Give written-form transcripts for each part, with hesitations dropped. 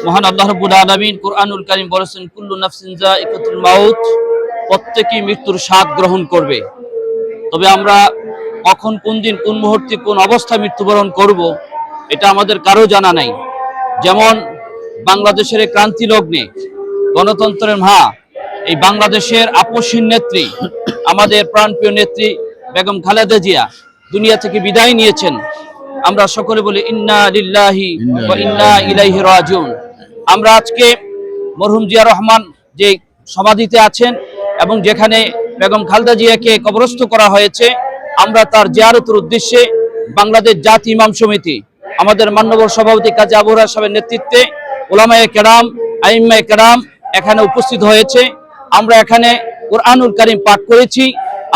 মহান আল্লাহ রাব্বুল আলামিন কুরআনুল কারীম বলেছেন, কুল্লু নাফসিন যায়িকাতুল মাউত, প্রত্যেকই মৃত্যুর স্বাদ গ্রহণ করবে। তবে আমরা কখন, কোন দিন, কোন মুহূর্তে, কোন অবস্থায় মৃত্যুবরণ করব এটা আমাদের কারো জানা নাই। যেমন বাংলাদেশের ক্রান্তি লগ্নে গণতন্ত্রের মা এই বাংলাদেশের আপসহীন নেত্রী, আমাদের প্রাণপ্রিয় নেত্রী বেগম খালেদা জিয়া দুনিয়া থেকে বিদায় নিয়েছেন। আমরা সকলে বলি ইন্না লিল্লাহি ওয়া ইন্না ইলাইহি রাজিউন। আমরা আজকে মরহুম জিয়া রহমান যে সমাধিতে আছেন এবং যেখানে বেগম খালেদা জিয়াকে কবরস্থ করা হয়েছে, আমরা তার জিয়ারতের উদ্দেশ্যে বাংলাদেশ জাতীয় ইমাম সমিতি, আমাদের মাননীয় সভাপতি কাজী আবু হুরায়রা সাহেবের নেতৃত্বে উলামায়ে কেরাম, আইম্মায়ে কেরাম এখানে উপস্থিত হয়েছে। আমরা এখানে কুরআনুল কারীম পাঠ করেছি,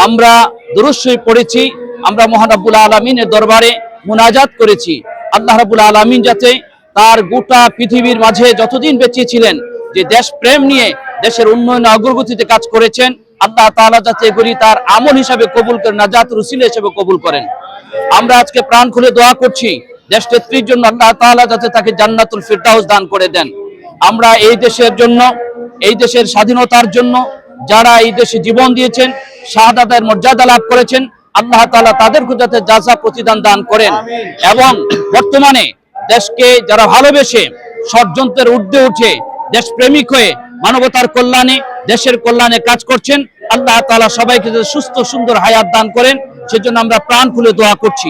আমরা দুরূদ শরীফ পড়েছি, আমরা মহান রব্বুল আলামিনের দরবারে মুনাজাত করেছি। আল্লাহ রাব্বুল আলামিন যাতে তার গোটা পৃথিবীর মাঝে যতদিন বেঁচে ছিলেন যে দেশ প্রেম নিয়ে দেশের উন্নয়ন অগ্রগতিতে কাজ করেছেন, আল্লাহ তাআলা যাতে এগুলি তার আমল হিসাবে কবুল করেন, নাজাতের উসিলা হিসেবে কবুল করেন। আমরা আজকে প্রাণ খুলে দোয়া করছি দেশ নেত্রীর জন্য, আল্লাহ তাআলা যাতে তাকে জান্নাতুল ফিরদাউস দান করে দেন। আমরা এই দেশের জন্য, এই দেশের স্বাধীনতার জন্য যারা এই দেশে জীবন দিয়েছেন, শাহাদাতের মর্যাদা লাভ করেছেন, আল্লাহ তাআলা তাদেরকে যাতে যাজা প্রতিদান দান করেন। এবং বর্তমানে দেশকে যারা ভালোবেসে ষড়যন্ত্রের ঊর্ধ্বে উঠে দেশপ্রেমিক হয়ে মানবতার কল্যাণে, দেশের কল্যাণে কাজ করছেন, আল্লাহ তাআলা সবাইকে সুস্থ সুন্দর হায়াত দান করেন। সেজন্য আমরা প্রাণ খুলে দোয়া করছি।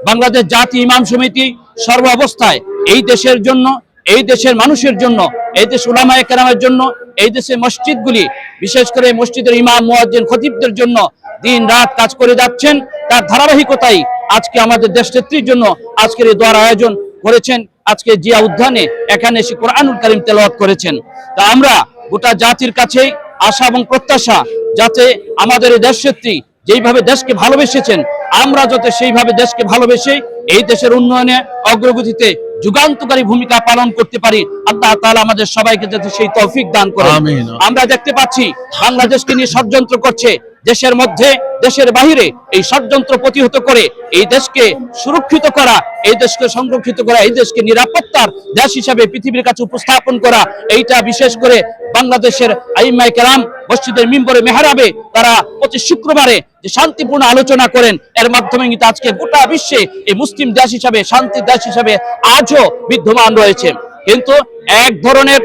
বাংলাদেশ জাতীয় ইমাম সমিতি সর্ব অবস্থায় এই দেশের জন্য, এই দেশের মানুষের জন্য, এই দেশ উলামায়ে কেরামের জন্য, এই দেশের মসজিদগুলি, বিশেষ করে মসজিদের ইমাম, মুয়াজ্জিন, খতিবদের জন্য দিন রাত কাজ করে যাচ্ছেন। তার ধারাবাহিকতাই আজকে আমাদের দেশ নেত্রীর জন্য আজকের এই দোয়ার আয়োজন করেছেন। আজকে জিয়া উদ্যানে এখানে এসে কোরআনুল কারীম তেলাওয়াত করেছেন। তা আমরা গোটা জাতির কাছে আশা এবং প্রত্যাশা, যাতে আমাদের এই দেশ নেত্রী যেইভাবে দেশকে ভালোবেসেছেন, আমরা যাতে সেইভাবে দেশকে ভালোবেসে এই দেশের উন্নয়নে অগ্রগতিতে যুগান্তকারী ভূমিকা পালন করতে পারি। আল্লাহ তাআলা আমাদের সবাইকে যাতে সেই তৌফিক দান করেন। আমরা দেখতে পাচ্ছি বাংলাদেশকে নিয়ে ষড়যন্ত্র করছে, দেশের মধ্যে দেশের বাহিরে এই ষড়যন্ত্র প্রতিহত করে এই দেশকে সুরক্ষিত করা, এই দেশকে সংরক্ষিত করা, এই দেশকে নিরাপত্তার দেশ হিসাবে পৃথিবীর কাছে উপস্থাপন করা, এইটা বিশেষ করে বাংলাদেশের আইম্মায়ে কেরাম মসজিদের মিম্বরে মেহরাবে তারা প্রতি শুক্রবারে যে শান্তিপূর্ণ আলোচনা করেন, এর মাধ্যমে কিন্তু আজকে গোটা বিশ্বে এই মুসলিম দেশ হিসাবে, শান্তির দেশ হিসাবে আজও বিদ্যমান রয়েছে। কিন্তু এক ধরনের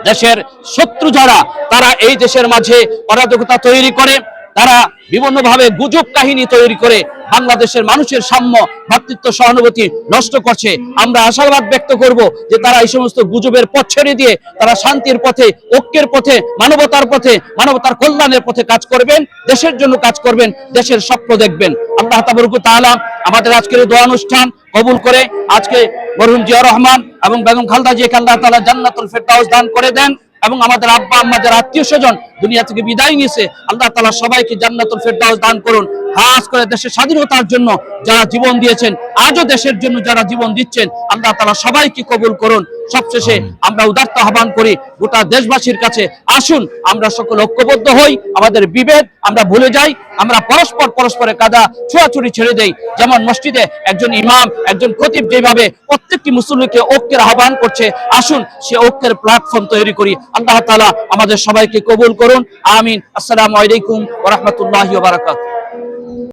দেশের শত্রু যারা, তারা এই দেশের মাঝে অরাজকতা তৈরি করে, তারা বিভিন্নভাবে গুজব কাহিনী তৈরি করে বাংলাদেশের মানুষের সাম্য, ভ্রাতৃত্ব, সহানুভূতি নষ্ট করছে। আমরা আশাবাদ ব্যক্ত করব যে তারা এই সমস্ত গুজবের পথ ছেড়ে দিয়ে তারা শান্তির পথে, ঐক্যের পথে, মানবতার পথে, মানবতার কল্যাণের পথে কাজ করবেন, দেশের জন্য কাজ করবেন, দেশের স্বপ্ন দেখবেন। আল্লাহ তাবারক ওয়া তাআলা আমাদের আজকের দোয়া অনুষ্ঠান কবুল করে আজকে মরহুম জিয়া রহমান এবং বেগম খালেদা জিয়াকে আল্লাহ তাআলা জান্নাতুল ফিরদাউস দান করে দেন। এবং আমাদের আব্বা আম্মা যারা আত্মীয় স্বজন দুনিয়া থেকে বিদায় নিয়েছে, আল্লাহ তাআলা সবাইকে জান্নাতুল ফিরদাউস দান করুন। খাস করে দেশের স্বাধীনতার জন্য যারা জীবন দিয়েছেন, আজও দেশের জন্য যারা জীবন দিচ্ছেন, আল্লাহ তাআলা সবাইকে কবুল করুন। সবশেষে আমরা উদাত্ত আহ্বান করি গোটা দেশবাসীর কাছে, আসুন আমরা সকল ঐক্যবদ্ধ হই, আমাদের বিভেদ আমরা ভুলে যাই, আমরা পরস্পরের কাঁধা ছোঁয়াছুড়ি ছেড়ে দেই। যেমন মসজিদে একজন ইমাম, একজন খতিব যেভাবে প্রত্যেকটি মুসল্লিকে ঐক্যের আহ্বান করছে, আসুন সে ঐক্যের প্ল্যাটফর্ম তৈরি করি। আল্লাহ তাআলা আমাদের সবাইকে কবুল করুন। আমিন। আসসালামু আলাইকুম ওয়া রাহমাতুল্লাহি ওয়া বারাকাতুহু।